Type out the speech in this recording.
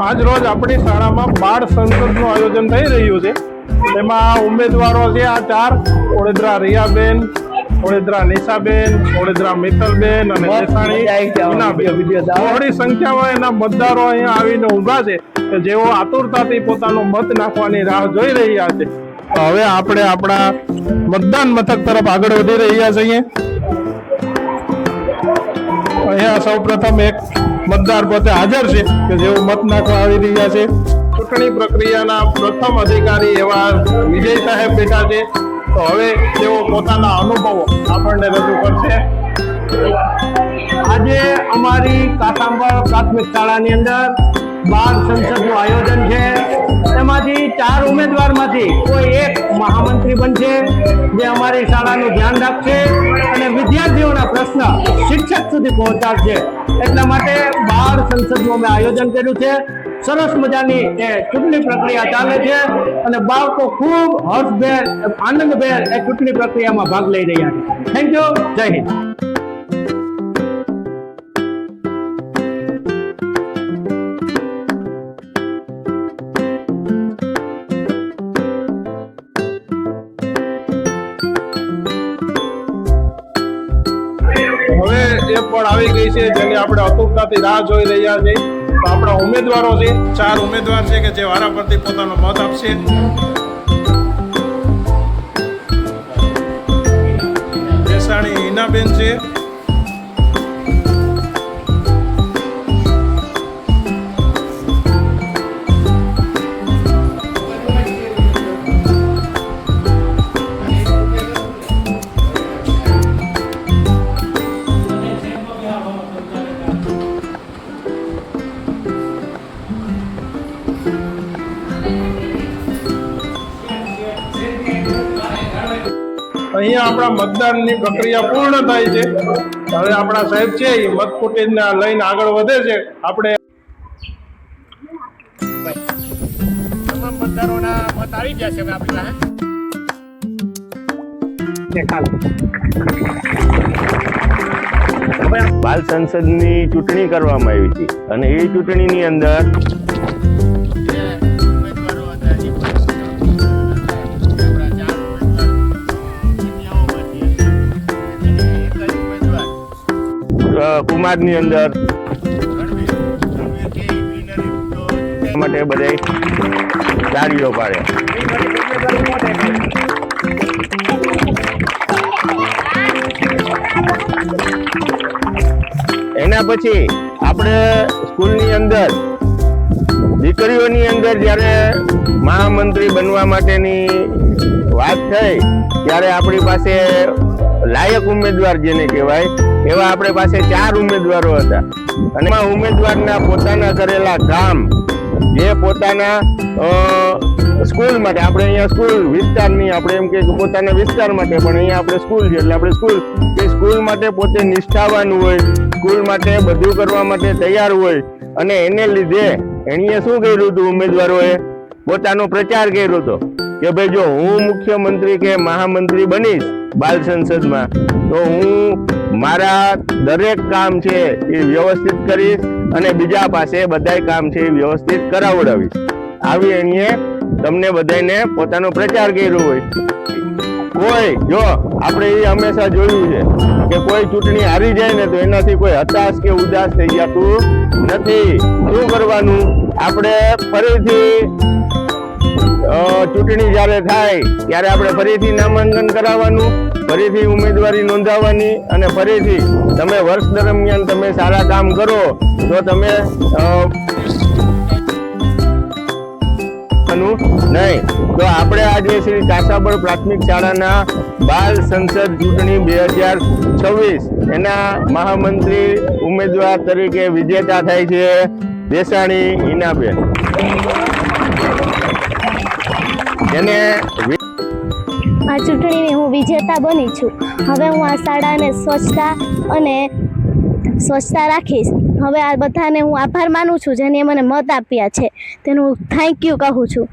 આજ રોજ આપણી શાળામાં બાળ સંસદનું આયોજન થઈ રહ્યું છે। તેમાં ઉમેદવારો છે આ 4 ઓળેદરા રિયાબેન, ઓળેદરા નિશાબેન, ઓળેદરા મિત્તલબેન અને દેસાણી હિનાબેન। બહોળી સંખ્યામાં એના મતદારો અહીંયા આવીને ઊભા છે કે જેઓ આતુરતાથી પોતાનો મત નાખવાની રાહ જોઈ રહ્યા છે। હવે આપણે આપણા મતદાન મથક તરફ આગળ વધી રહ્યા છીએ। અહીંયા સૌપ્રથમ એક મતદાર પોતે હાજર છે કે જેઓ મત નાખવા આવી રહ્યા છે। ચૂંટણી પ્રક્રિયાના પ્રથમ અધિકારી એવા વિજય સાહેબ બેઠા છે, તો હવે તેઓ પોતાના અનુભવો આપણને રજૂ કરશે। આજે અમારી કાસાંબા પ્રાથમિક શાળાની અંદર બાળ સંસદનું આયોજન છે। એમાંથી 4 ઉમેદવારમાંથી કોઈ એક મહામંત્રી બનશે જે અમારી શાળાનું ધ્યાન રાખશે અને વિદ્યાર્થીઓના પ્રશ્ન શિક્ષક સુધી પહોંચાડશે। એટલા માટે બાળ સંસદનું અમે આયોજન કર્યું છે। સરસ મજાની એ ચૂંટણી પ્રક્રિયા ચાલે છે અને બાળકો ખૂબ હર્ષભેર, આનંદભેર એ ચૂંટણી પ્રક્રિયામાં ભાગ લઈ રહ્યા છે। થેન્ક યુ, જય હિન્દ। હવે એ પણ આવી ગઈ છે જેની આપણે આતુરતાથી રાહ જોઈ રહ્યા છીએ। તો આપણા ઉમેદવારો છે, 4 ઉમેદવાર છે કે જે વારાફરતી પોતાનો મત આપશે। દેસાણી હિનાબેન છે, અહીંયા આપણા મતદાનની પ્રક્રિયા પૂર્ણ થાય છે। હવે આપણા સાહેબ છે એ મતકુટીને લઈને આગળ વધે છે। આપણે તમામ મતદારોના મત આવી ગયા છે હવે આપણી પાસે। બાલ સંસદની ચૂંટણી કરવામાં આવી હતી અને એ ચૂંટણીની અંદર કુમારની અંદર માટે બધા તાળીઓ પાડ્યા। એના પછી આપણે સ્કૂલની અંદર દીકરીઓની અંદર જ્યારે મહામંત્રી બનવા માટેની વાત થઈ ત્યારે આપણી પાસે લાયક ઉમેદવાર જેને કહેવાય એવા આપણે પાસે 4 ઉમેદવારો હતા અને એમાં ઉમેદવારના પોતાના કરેલા કામ જે પોતાના સ્કૂલ માટે, આપણે અહીંયા સ્કૂલ વિસ્તારની, આપણે એમ કે પોતાના વિસ્તાર માટે, પણ અહીંયા આપણે સ્કૂલ છે એટલે આપણે સ્કૂલ માટે પોતે નિષ્ઠાવાન હોય, સ્કૂલ માટે બધું કરવા માટે તૈયાર હોય અને એને લીધે એણીએ શું કર્યું હતું, ઉમેદવારોએ પોતાનો પ્રચાર કર્યો હતો કે ભાઈ જો હું મુખ્યમંત્રી કે મહામંત્રી બનીશ બાલ સંસદમાં તો હું મારા દરેક કામ છે એ વ્યવસ્થિત કરીશ અને બીજા પાસે બધાય કામ છે એ વ્યવસ્થિત કરાવડાવીશ। આવી એણીએ તમને બધાને પોતાનો પ્રચાર કર્યો હોય। કોઈ જો આપણે એ હંમેશા જોયું છે કે કોઈ ચૂંટણી હારી જાય ને તો એનાથી કોઈ હતાશ કે ઉદાસ થઈ જતું નથી। શું કરવાનું, આપણે ફરીથી ચૂંટણી જ્યારે થાય ત્યારે આપણે ફરીથી નામાંકન કરાવવાનું, ફરીથી ઉમેદવારી નોંધાવવાની અને ફરીથી તમે વર્ષ દરમિયાન તમે સારા કામ કરો તો તમે નહીં। તો આપણે આજે શ્રી કાસાબળ પ્રાથમિક શાળાના બાલ સંસદ ચૂંટણી 2026 એના મહામંત્રી ઉમેદવાર તરીકે વિજેતા થાય છે દેસાણી હિનાબેન। એને આ ચૂંટણીની હું વિજેતા બની છું। હવે હું આ શાળાને સ્વચ્છતા રાખીશ। હવે આ બધાને હું આભાર માનું છું જેને મને મત આપ્યા છે, તેનું થેન્ક યુ કહું છું।